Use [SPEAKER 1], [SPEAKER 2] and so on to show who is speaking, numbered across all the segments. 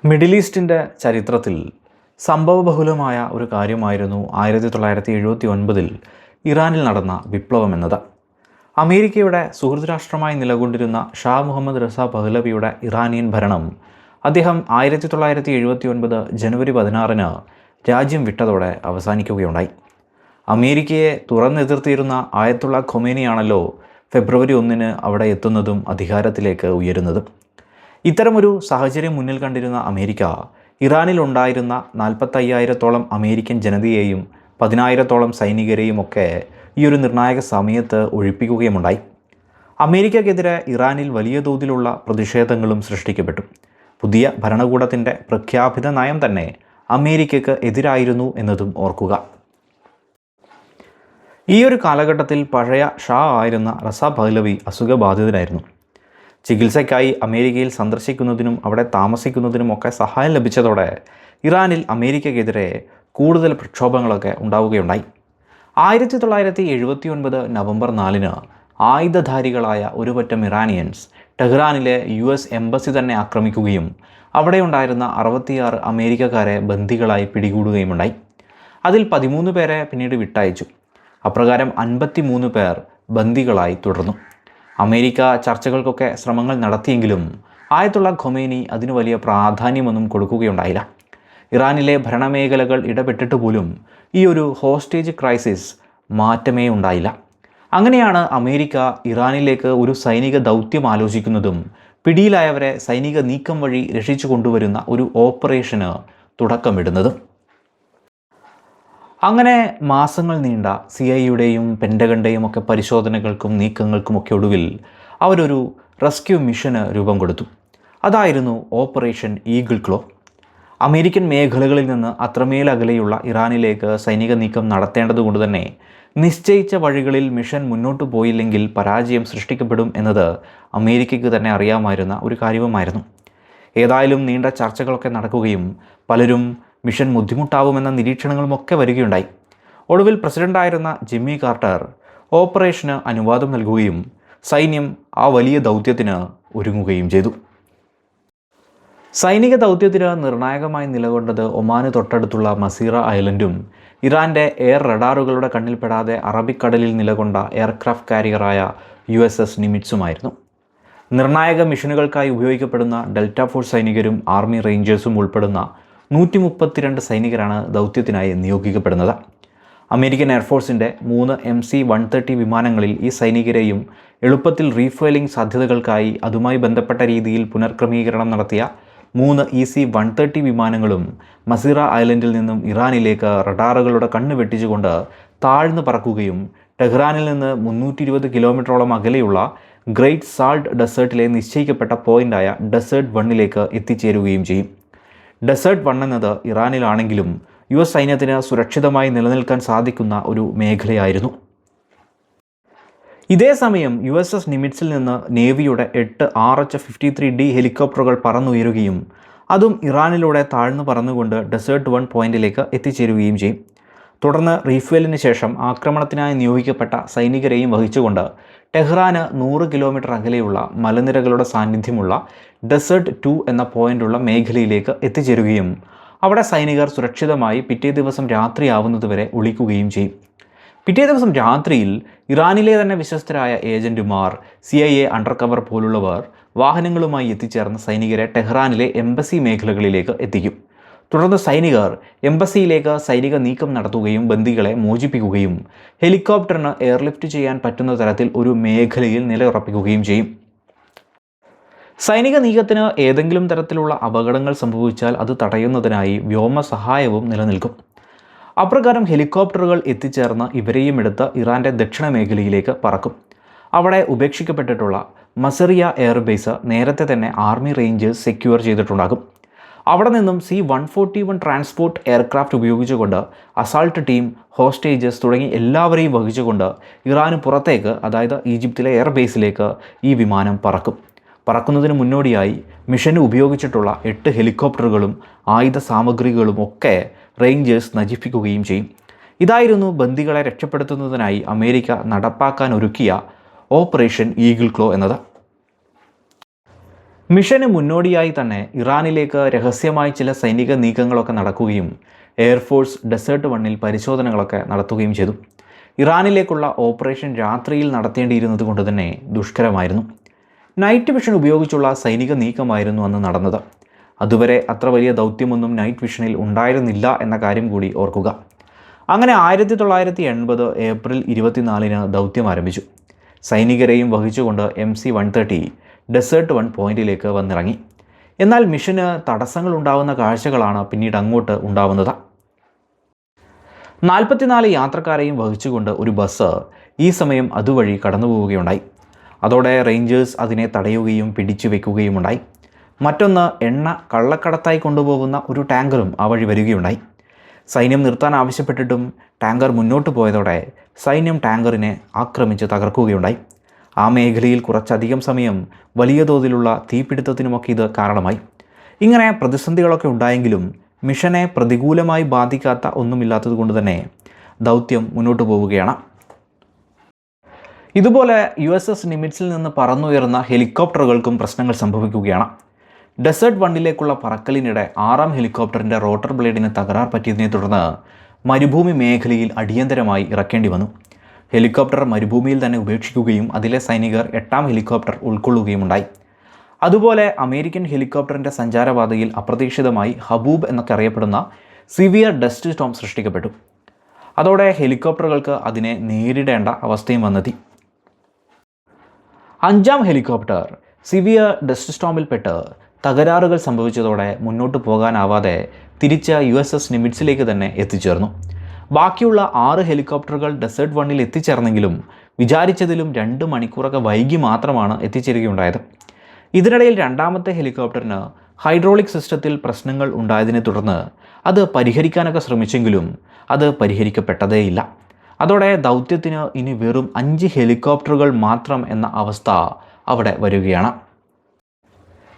[SPEAKER 1] Middle ഈസ്റ്റിൻ്റെ ചരിത്രത്തിൽ സംഭവബഹുലമായ ഒരു കാര്യമായിരുന്നു 1979 ഇറാനിൽ നടന്ന വിപ്ലവം എന്നത്. അമേരിക്കയുടെ സുഹൃത്ത് രാഷ്ട്രമായി നിലകൊണ്ടിരുന്ന ഷാ മുഹമ്മദ് റിസ പഹ്ലവിയുടെ ഇറാനിയൻ ഭരണം അദ്ദേഹം 1979 ജനുവരി 16 രാജ്യം വിട്ടതോടെ അവസാനിക്കുകയുണ്ടായി. അമേരിക്കയെ തുറന്നെതിർത്തിയിരുന്ന ആയത്തുള്ള ഖൊമേനിയാണല്ലോ ഫെബ്രുവരി 1 അവിടെ എത്തുന്നതും അധികാരത്തിലേക്ക് ഉയരുന്നതും. ഇത്തരമൊരു സാഹചര്യം മുന്നിൽ കണ്ടിരുന്ന അമേരിക്ക ഇറാനിലുണ്ടായിരുന്ന 45,000-ഓളം അമേരിക്കൻ ജനതയെയും 10,000-ഓളം സൈനികരെയും ഒക്കെ ഈ ഒരു നിർണായക സമയത്ത് ഒഴിപ്പിക്കുകയുമുണ്ടായി. അമേരിക്കക്കെതിരെ ഇറാനിൽ വലിയ തോതിലുള്ള പ്രതിഷേധങ്ങളും സൃഷ്ടിക്കപ്പെട്ടു. പുതിയ ഭരണകൂടത്തിൻ്റെ പ്രഖ്യാപിത നയം തന്നെ അമേരിക്കയ്ക്ക് എതിരായിരുന്നു എന്നതും ഓർക്കുക. ഈ ഒരു കാലഘട്ടത്തിൽ പഴയ ഷാ ആയിരുന്ന റസ പഹ്ലവി അസുഖബാധിതനായിരുന്നു. ചികിത്സയ്ക്കായി അമേരിക്കയിൽ സന്ദർശിക്കുന്നതിനും അവിടെ താമസിക്കുന്നതിനുമൊക്കെ സഹായം ലഭിച്ചതോടെ ഇറാനിൽ അമേരിക്കയ്ക്കെതിരെ കൂടുതൽ പ്രക്ഷോഭങ്ങളൊക്കെ ഉണ്ടാവുകയുണ്ടായി. 1979 നവംബർ 4 ആയുധധാരികളായ ഒരു പറ്റം ഇറാനിയൻസ് ടെഹ്റാനിലെ US എംബസി തന്നെ ആക്രമിക്കുകയും അവിടെയുണ്ടായിരുന്ന 66 അമേരിക്കക്കാരെ ബന്ദികളായി പിടികൂടുകയുമുണ്ടായി. അതിൽ 13 പേരെ പിന്നീട് വിട്ടയച്ചു. അപ്രകാരം 53 പേർ ബന്ദികളായി തുടർന്നു. അമേരിക്ക ചർച്ചകൾക്കൊക്കെ ശ്രമങ്ങൾ നടത്തിയെങ്കിലും ആയത്തുള്ള ഖൊമേനി അതിന് വലിയ പ്രാധാന്യമൊന്നും കൊടുക്കുകയുണ്ടായില്ല. ഇറാനിലെ ഭരണമേഖലകൾ ഇടപെട്ടിട്ട് പോലും ഈ ഒരു ഹോസ്റ്റേജ് ക്രൈസിസ് മാറ്റമേ ഉണ്ടായില്ല. അങ്ങനെയാണ് അമേരിക്ക ഇറാനിലേക്ക് ഒരു സൈനിക ദൗത്യം ആലോചിക്കുന്നതും പിടിയിലായവരെ സൈനിക നീക്കം വഴി രക്ഷിച്ചു കൊണ്ടുവരുന്ന ഒരു ഓപ്പറേഷന് തുടക്കമിടുന്നതും. അങ്ങനെ മാസങ്ങൾ നീണ്ട CIA-യുടെയും പെൻറ്റഗണിൻ്റെയും ഒക്കെ പരിശോധനകൾക്കും നീക്കങ്ങൾക്കുമൊക്കെ ഒടുവിൽ അവരൊരു റെസ്ക്യൂ മിഷന് രൂപം കൊടുത്തു. അതായിരുന്നു ഓപ്പറേഷൻ ഈഗിൾ ക്ലോ. അമേരിക്കൻ മേഖലകളിൽ നിന്ന് അത്രമേൽ അകലെയുള്ള ഇറാനിലേക്ക് സൈനിക നീക്കം നടത്തേണ്ടതുകൊണ്ട് തന്നെ നിശ്ചയിച്ച വഴികളിൽ മിഷൻ മുന്നോട്ട് പോയില്ലെങ്കിൽ പരാജയം സൃഷ്ടിക്കപ്പെടും എന്നത് അമേരിക്കയ്ക്ക് തന്നെ അറിയാമായിരുന്ന ഒരു കാര്യവുമായിരുന്നു. ഏതായാലും നീണ്ട ചർച്ചകളൊക്കെ നടക്കുകയും പലരും മിഷൻ ബുദ്ധിമുട്ടാവുമെന്ന നിരീക്ഷണങ്ങളുമൊക്കെ വരികയുണ്ടായി. ഒടുവിൽ പ്രസിഡൻ്റായിരുന്ന ജിമ്മി കാർട്ടർ ഓപ്പറേഷന് അനുവാദം നൽകുകയും സൈന്യം ആ വലിയ ദൗത്യത്തിന് ഒരുങ്ങുകയും ചെയ്തു. സൈനിക ദൗത്യത്തിന് നിർണായകമായി നിലകൊണ്ടത് ഒമാന് തൊട്ടടുത്തുള്ള മസീറ ഐലൻഡും ഇറാൻ്റെ എയർ റഡാറുകളുടെ കണ്ണിൽപ്പെടാതെ അറബിക്കടലിൽ നിലകൊണ്ട എയർക്രാഫ്റ്റ് കാരിയറായ USS നിമിറ്റ്സുമായിരുന്നു. നിർണായക മിഷനുകൾക്കായി ഉപയോഗിക്കപ്പെടുന്ന ഡെൽറ്റ ഫോഴ്സ് സൈനികരും ആർമി റേഞ്ചേഴ്സും ഉൾപ്പെടുന്ന 132 സൈനികരാണ് ദൗത്യത്തിനായി നിയോഗിക്കപ്പെടുന്നത്. അമേരിക്കൻ എയർഫോഴ്സിൻ്റെ 3 MC-130 വിമാനങ്ങളിൽ ഈ സൈനികരെയും എളുപ്പത്തിൽ റീഫ്യൂവലിംഗ് സാധ്യതകൾക്കായി അതുമായി ബന്ധപ്പെട്ട രീതിയിൽ പുനർക്രമീകരണം നടത്തിയ 3 EC-130 വിമാനങ്ങളും മസീറ ഐലൻഡിൽ നിന്നും ഇറാനിലേക്ക് റഡാറുകളുടെ കണ്ണ് വെട്ടിച്ചുകൊണ്ട് താഴ്ന്നു പറക്കുകയും ടെഹ്റാനിൽ നിന്ന് 320 കിലോമീറ്ററോളം അകലെയുള്ള ഗ്രേറ്റ് സാൾട്ട് ഡെസേർട്ടിലെ നിശ്ചയിക്കപ്പെട്ട പോയിൻ്റായ ഡെസേർട്ട് 1ലേക്ക് എത്തിച്ചേരുകയും ചെയ്യും. ഡെസേർട്ട് 1 എന്നത് ഇറാനിലാണെങ്കിലും US സൈന്യത്തിന് സുരക്ഷിതമായി നിലനിൽക്കാൻ സാധിക്കുന്ന ഒരു മേഖലയായിരുന്നു. ഇതേസമയം USS നിമിറ്റ്സിൽ നിന്ന് നേവിയുടെ 8 RH-53D ഹെലികോപ്റ്ററുകൾ പറന്നുയരുകയും അതും ഇറാനിലൂടെ താഴ്ന്നു പറന്നുകൊണ്ട് ഡെസേർട്ട് 1 പോയിന്റിലേക്ക് എത്തിച്ചേരുകയും ചെയ്യും. തുടർന്ന് റീഫ്യൂവലിന് ശേഷം ആക്രമണത്തിനായി നിയോഗിക്കപ്പെട്ട സൈനികരെയും വഹിച്ചുകൊണ്ട് ടെഹ്റാന് 100 കിലോമീറ്റർ അകലെയുള്ള മലനിരകളുടെ സാന്നിധ്യമുള്ള ഡെസേർട്ട് 2 എന്ന പോയിൻ്റുള്ള മേഖലയിലേക്ക് എത്തിച്ചേരുകയും അവിടെ സൈനികർ സുരക്ഷിതമായി പിറ്റേ ദിവസം രാത്രിയാവുന്നതുവരെ ഒളിക്കുകയും ചെയ്യും. പിറ്റേ ദിവസം രാത്രിയിൽ ഇറാനിലെ തന്നെ വിശ്വസ്തരായ ഏജൻറ്റുമാർ, CIA അണ്ടർ കവർ പോലുള്ളവർ വാഹനങ്ങളുമായി എത്തിച്ചേർന്ന സൈനികരെ ടെഹ്റാനിലെ എംബസി മേഖലകളിലേക്ക് എത്തിക്കും. തുടർന്ന് സൈനികർ എംബസിയിലേക്ക് സൈനിക നീക്കം നടത്തുകയും ബന്ദികളെ മോചിപ്പിക്കുകയും ഹെലികോപ്റ്ററിന് എയർലിഫ്റ്റ് ചെയ്യാൻ പറ്റുന്ന തരത്തിൽ ഒരു മേഖലയിൽ നിലയുറപ്പിക്കുകയും ചെയ്യും. സൈനിക നീക്കത്തിന് ഏതെങ്കിലും തരത്തിലുള്ള അപകടങ്ങൾ സംഭവിച്ചാൽ അത് തടയുന്നതിനായി വ്യോമ സഹായവും നിലനിൽക്കും. അപ്രകാരം ഹെലികോപ്റ്ററുകൾ എത്തിച്ചേർന്ന് ഇവരെയും എടുത്ത് ഇറാൻ്റെ ദക്ഷിണ മേഖലയിലേക്ക് പറക്കും. അവിടെ ഉപേക്ഷിക്കപ്പെട്ടിട്ടുള്ള മസറിയ എയർബേസ് നേരത്തെ തന്നെ ആർമി റേഞ്ചേഴ്സ് സെക്യൂർ ചെയ്തിട്ടുണ്ടാകും. അവിടെ നിന്നും C-141 ട്രാൻസ്പോർട്ട് എയർക്രാഫ്റ്റ് ഉപയോഗിച്ചുകൊണ്ട് അസാൾട്ട് ടീം, ഹോസ്റ്റേജസ് തുടങ്ങി എല്ലാവരെയും വഹിച്ചുകൊണ്ട് ഇറാന് പുറത്തേക്ക്, അതായത് ഈജിപ്തിലെ എയർബേസിലേക്ക് ഈ വിമാനം പറക്കും. പറക്കുന്നതിന് മുന്നോടിയായി മിഷന് ഉപയോഗിച്ചിട്ടുള്ള 8 ഹെലികോപ്റ്ററുകളും ആയുധ സാമഗ്രികളും ഒക്കെ റേഞ്ചേഴ്സ് നശിപ്പിക്കുകയും ചെയ്യും. ഇതായിരുന്നു ബന്ദികളെ രക്ഷപ്പെടുത്തുന്നതിനായി അമേരിക്ക നടപ്പാക്കാൻ ഒരുക്കിയ ഓപ്പറേഷൻ ഈഗിൾ ക്ലോ എന്നത്. മിഷന് മുന്നോടിയായി തന്നെ ഇറാനിലേക്ക് രഹസ്യമായി ചില സൈനിക നീക്കങ്ങളൊക്കെ നടക്കുകയും എയർഫോഴ്സ് ഡെസേർട്ട് 1-ൽ പരിശോധനകളൊക്കെ നടത്തുകയും ചെയ്തു. ഇറാനിലേക്കുള്ള ഓപ്പറേഷൻ രാത്രിയിൽ നടത്തേണ്ടിയിരുന്നത് കൊണ്ട് തന്നെ ദുഷ്കരമായിരുന്നു. നൈറ്റ് വിഷൻ ഉപയോഗിച്ചുള്ള സൈനിക നീക്കമായിരുന്നു അന്ന് നടന്നത്. അതുവരെ അത്ര വലിയ ദൗത്യമൊന്നും നൈറ്റ് വിഷനിൽ ഉണ്ടായിരുന്നില്ല എന്ന കാര്യം കൂടി ഓർക്കുക. അങ്ങനെ 1980 ഏപ്രിൽ 24-ന് ദൗത്യം ആരംഭിച്ചു. സൈനികരെയും വഹിച്ചുകൊണ്ട് MC-130 ഡെസേർട്ട് 1 പോയിന്റിലേക്ക് വന്നിറങ്ങി. എന്നാൽ മിഷന് തടസ്സങ്ങൾ ഉണ്ടാകുന്ന കാഴ്ചകളാണ് പിന്നീട് അങ്ങോട്ട് ഉണ്ടാവുന്നത്. 44 യാത്രക്കാരെയും വഹിച്ചുകൊണ്ട് ഒരു ബസ് ഈ സമയം അതുവഴി കടന്നു പോവുകയുണ്ടായി. അതോടെ റേഞ്ചേഴ്സ് അതിനെ തടയുകയും പിടിച്ചു വെക്കുകയും ഉണ്ടായി. മറ്റൊന്ന്, എണ്ണ കള്ളക്കടത്തായി കൊണ്ടുപോകുന്ന ഒരു ടാങ്കറും ആ വഴി വരികയുണ്ടായി. സൈന്യം നിർത്താൻ ആവശ്യപ്പെട്ടിട്ടും ടാങ്കർ മുന്നോട്ട് പോയതോടെ സൈന്യം ടാങ്കറിനെ ആക്രമിച്ച് തകർക്കുകയുണ്ടായി. ആ മേഖലയിൽ കുറച്ചധികം സമയം വലിയ തോതിലുള്ള തീപിടുത്തത്തിനുമൊക്കെ ഇത് കാരണമായി. ഇങ്ങനെ പ്രതിസന്ധികളൊക്കെ ഉണ്ടായെങ്കിലും മിഷനെ പ്രതികൂലമായി ബാധിക്കാത്ത ഒന്നുമില്ലാത്തത് കൊണ്ട് തന്നെ ദൗത്യം മുന്നോട്ട് പോവുകയാണ്. ഇതുപോലെ USS നിമിറ്റ്സിൽ നിന്ന് പറന്നുയർന്ന ഹെലികോപ്റ്ററുകൾക്കും പ്രശ്നങ്ങൾ സംഭവിക്കുകയാണ്. ഡെസേർട്ട് 1-ലേക്കുള്ള പറക്കലിനിടെ 6-ാം ഹെലികോപ്റ്ററിൻ്റെ റോട്ടർ ബ്ലേഡിന് തകരാർ പറ്റിയതിനെ തുടർന്ന് മരുഭൂമി മേഖലയിൽ അടിയന്തരമായി ഇറക്കേണ്ടി വന്നു. ഹെലികോപ്റ്റർ മരുഭൂമിയിൽ തന്നെ ഉപേക്ഷിക്കുകയും അതിലെ സൈനികർ 8-ാം ഹെലികോപ്റ്റർ ഉൾക്കൊള്ളുകയുമുണ്ടായി. അതുപോലെ അമേരിക്കൻ ഹെലികോപ്റ്ററിൻ്റെ സഞ്ചാരപാതയിൽ അപ്രതീക്ഷിതമായി ഹബൂബ് എന്നൊക്കെ അറിയപ്പെടുന്ന സിവിയർ ഡസ്റ്റ് സ്റ്റോം സൃഷ്ടിക്കപ്പെട്ടു. അതോടെ ഹെലികോപ്റ്ററുകൾക്ക് അതിനെ നേരിടേണ്ട അവസ്ഥയും വന്നെത്തി. 5-ാം ഹെലികോപ്റ്റർ സിവിയർ ഡസ്റ്റ് സ്റ്റോമിൽപ്പെട്ട് തകരാറുകൾ സംഭവിച്ചതോടെ മുന്നോട്ട് പോകാനാവാതെ തിരിച്ച് USS നിമിറ്റ്സിലേക്ക് തന്നെ എത്തിച്ചേർന്നു. ബാക്കിയുള്ള 6 ഹെലികോപ്റ്ററുകൾ ഡെസേർട്ട് 1-ൽ എത്തിച്ചേർന്നെങ്കിലും വിചാരിച്ചതിലും 2 മണിക്കൂറൊക്കെ വൈകി മാത്രമാണ് എത്തിച്ചേരുകയുണ്ടായത്. ഇതിനിടയിൽ 2-ാമത്തെ ഹെലികോപ്റ്ററിന് ഹൈഡ്രോളിക് സിസ്റ്റത്തിൽ പ്രശ്നങ്ങൾ ഉണ്ടായതിനെ തുടർന്ന് അത് പരിഹരിക്കാനൊക്കെ ശ്രമിച്ചെങ്കിലും അത് പരിഹരിക്കപ്പെട്ടതേയില്ല. അതോടെ ദൗത്യത്തിന് ഇനി വെറും 5 ഹെലികോപ്റ്ററുകൾ മാത്രം എന്ന അവസ്ഥ അവിടെ വരികയാണ്.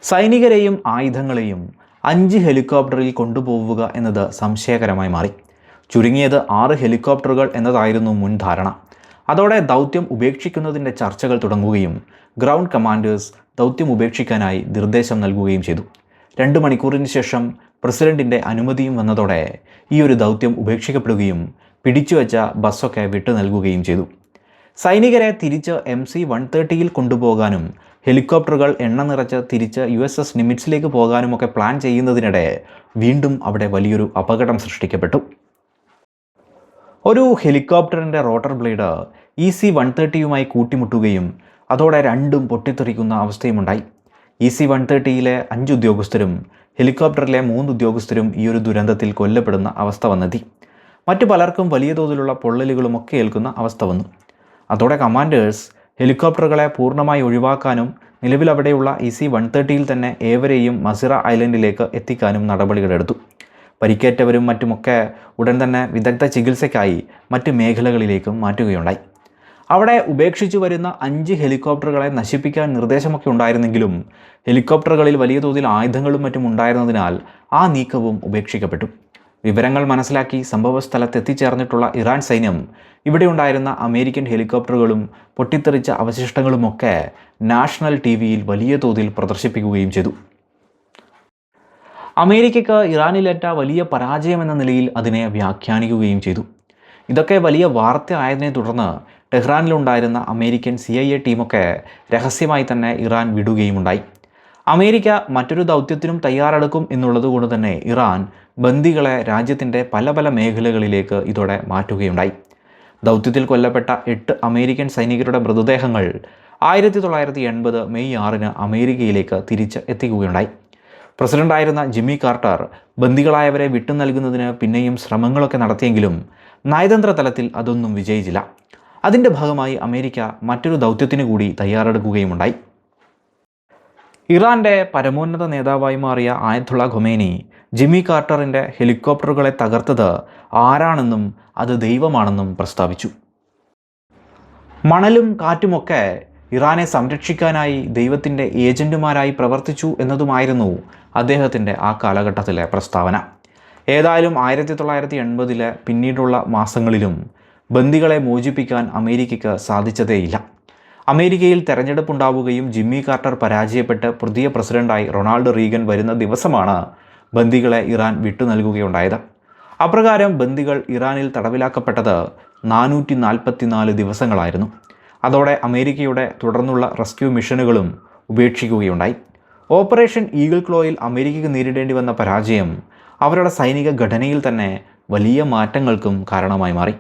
[SPEAKER 1] സൈനികരെയും ആയുധങ്ങളെയും 5 ഹെലികോപ്റ്ററിൽ കൊണ്ടുപോവുക എന്നത് സംശയകരമായി മാറി. ചുരുങ്ങിയത് 6 ഹെലികോപ്റ്ററുകൾ എന്നതായിരുന്നു മുൻ ധാരണ. അതോടെ ദൗത്യം ഉപേക്ഷിക്കുന്നതിൻ്റെ ചർച്ചകൾ തുടങ്ങുകയും ഗ്രൗണ്ട് കമാൻഡേഴ്സ് ദൗത്യം ഉപേക്ഷിക്കാനായി നിർദ്ദേശം നൽകുകയും ചെയ്തു. 2 മണിക്കൂറിന് ശേഷം പ്രസിഡന്റിൻ്റെ അനുമതിയും വന്നതോടെ ഈ ഒരു ദൗത്യം ഉപേക്ഷിക്കപ്പെടുകയും പിടിച്ചുവെച്ച ബസ്സൊക്കെ വിട്ടു നൽകുകയും ചെയ്തു. സൈനികരെ തിരിച്ച് MC-130-ൽ കൊണ്ടുപോകാനും ഹെലികോപ്റ്ററുകൾ എണ്ണ നിറച്ച് തിരിച്ച് USS നിമിറ്റ്സിലേക്ക് പോകാനുമൊക്കെ പ്ലാൻ ചെയ്യുന്നതിനിടെ വീണ്ടും അവിടെ വലിയൊരു അപകടം സൃഷ്ടിക്കപ്പെട്ടു. ഒരു ഹെലികോപ്റ്ററിൻ്റെ റോട്ടർ ബ്ലേഡ് EC-130യുമായി കൂട്ടിമുട്ടുകയും അതോടെ രണ്ടും പൊട്ടിത്തെറിക്കുന്ന അവസ്ഥയുമുണ്ടായി. EC-130യിലെ 5 ഉദ്യോഗസ്ഥരും ഹെലികോപ്റ്ററിലെ 3 ഉദ്യോഗസ്ഥരും ഈ ഒരു ദുരന്തത്തിൽ കൊല്ലപ്പെടുന്ന അവസ്ഥ വന്നെത്തി. മറ്റു പലർക്കും വലിയ തോതിലുള്ള പൊള്ളലുകളുമൊക്കെ ഏൽക്കുന്ന അവസ്ഥ വന്നു. അതോടെ കമാൻഡേഴ്സ് ഹെലികോപ്റ്ററുകളെ പൂർണ്ണമായി ഒഴിവാക്കാനും നിലവിലവിടെയുള്ള EC-130യിൽ തന്നെ ഏവരെയും മസിറ ഐലൻഡിലേക്ക് എത്തിക്കാനും നടപടികളെടുത്തു. പരിക്കേറ്റവരും മറ്റുമൊക്കെ ഉടൻ തന്നെ വിദഗ്ധ ചികിത്സയ്ക്കായി മറ്റ് മേഖലകളിലേക്കും മാറ്റുകയുണ്ടായി. അവിടെ ഉപേക്ഷിച്ചു വരുന്ന 5 ഹെലികോപ്റ്ററുകളെ നശിപ്പിക്കാൻ നിർദ്ദേശമൊക്കെ ഉണ്ടായിരുന്നെങ്കിലും ഹെലികോപ്റ്ററുകളിൽ വലിയ തോതിൽ ആയുധങ്ങളും മറ്റും ഉണ്ടായിരുന്നതിനാൽ ആ നീക്കവും ഉപേക്ഷിക്കപ്പെട്ടു. വിവരങ്ങൾ മനസ്സിലാക്കി സംഭവസ്ഥലത്ത് എത്തിച്ചേർന്നിട്ടുള്ള ഇറാൻ സൈന്യം ഇവിടെ ഉണ്ടായിരുന്ന അമേരിക്കൻ ഹെലികോപ്റ്ററുകളും പൊട്ടിത്തെറിച്ച അവശിഷ്ടങ്ങളുമൊക്കെ നാഷണൽ TV-യിൽ വലിയ തോതിൽ പ്രദർശിപ്പിക്കുകയും ചെയ്തു. അമേരിക്കയ്ക്ക് ഇറാനിലേറ്റ വലിയ പരാജയമെന്ന നിലയിൽ അതിനെ വ്യാഖ്യാനിക്കുകയും ചെയ്തു. ഇതൊക്കെ വലിയ വാർത്ത ആയതിനെ തുടർന്ന് ടെഹ്റാനിലുണ്ടായിരുന്ന അമേരിക്കൻ CIA ടീമൊക്കെ രഹസ്യമായി തന്നെ ഇറാൻ വിടുകയുമുണ്ടായി. അമേരിക്ക മറ്റൊരു ദൗത്യത്തിനും തയ്യാറെടുക്കും എന്നുള്ളത് കൊണ്ട് തന്നെ ഇറാൻ ബന്ദികളെ രാജ്യത്തിൻ്റെ പല മേഖലകളിലേക്ക് ഇതോടെ മാറ്റുകയുണ്ടായി. ദൗത്യത്തിൽ കൊല്ലപ്പെട്ട 8 അമേരിക്കൻ സൈനികരുടെ മൃതദേഹങ്ങൾ 1980 മെയ് 6-ന് അമേരിക്കയിലേക്ക് തിരിച്ച് എത്തിക്കുകയുണ്ടായി. പ്രസിഡന്റായിരുന്ന ജിമ്മി കാർട്ടർ ബന്ദികളായവരെ വിട്ടു നൽകുന്നതിന് പിന്നെയും ശ്രമങ്ങളൊക്കെ നടത്തിയെങ്കിലും നയതന്ത്ര തലത്തിൽ അതൊന്നും വിജയിച്ചില്ല. അതിൻ്റെ ഭാഗമായി അമേരിക്ക മറ്റൊരു ദൗത്യത്തിന് കൂടി തയ്യാറെടുക്കുകയുമുണ്ടായി. ഇറാൻ്റെ പരമോന്നത നേതാവായി മാറിയ ആയത്തുള്ള ഖൊമേനി ജിമ്മി കാർട്ടറിൻ്റെ ഹെലികോപ്റ്ററുകളെ തകർത്തത് ആരാണെന്നും അത് ദൈവമാണെന്നും പ്രസ്താവിച്ചു. മണലും കാറ്റുമൊക്കെ ഇറാനെ സംരക്ഷിക്കാനായി ദൈവത്തിൻ്റെ ഏജന്റുമാരായി പ്രവർത്തിച്ചു എന്നതുമായിരുന്നു അദ്ദേഹത്തിൻ്റെ ആ കാലഘട്ടത്തിലെ പ്രസ്താവന. ഏതായാലും 1980-ലെ പിന്നീടുള്ള മാസങ്ങളിലും ബന്ദികളെ മോചിപ്പിക്കാൻ അമേരിക്കയ്ക്ക് സാധിച്ചതേയില്ല. അമേരിക്കയിൽ തെരഞ്ഞെടുപ്പുണ്ടാവുകയും ജിമ്മി കാർട്ടർ പരാജയപ്പെട്ട് പുതിയ പ്രസിഡന്റായി റൊണാൾഡ് റീഗൻ വരുന്ന ദിവസമാണ് ബന്ദികളെ ഇറാൻ വിട്ടു നൽകുകയുണ്ടായത്. അപ്രകാരം ബന്ദികൾ ഇറാനിൽ തടവിലാക്കപ്പെട്ടത് 444 ദിവസങ്ങളായിരുന്നു. അതോടെ അമേരിക്കയുടെ തുടർന്നുള്ള റെസ്ക്യൂ മിഷനുകളും ഉപേക്ഷിക്കുകയുണ്ടായി. ഓപ്പറേഷൻ ഈഗിൾ ക്ലോയിൽ അമേരിക്കയ്ക്ക് നേരിടേണ്ടി വന്ന പരാജയം അവരുടെ സൈനിക ഘടനയിൽ തന്നെ വലിയ മാറ്റങ്ങൾക്കും കാരണമായി മാറി.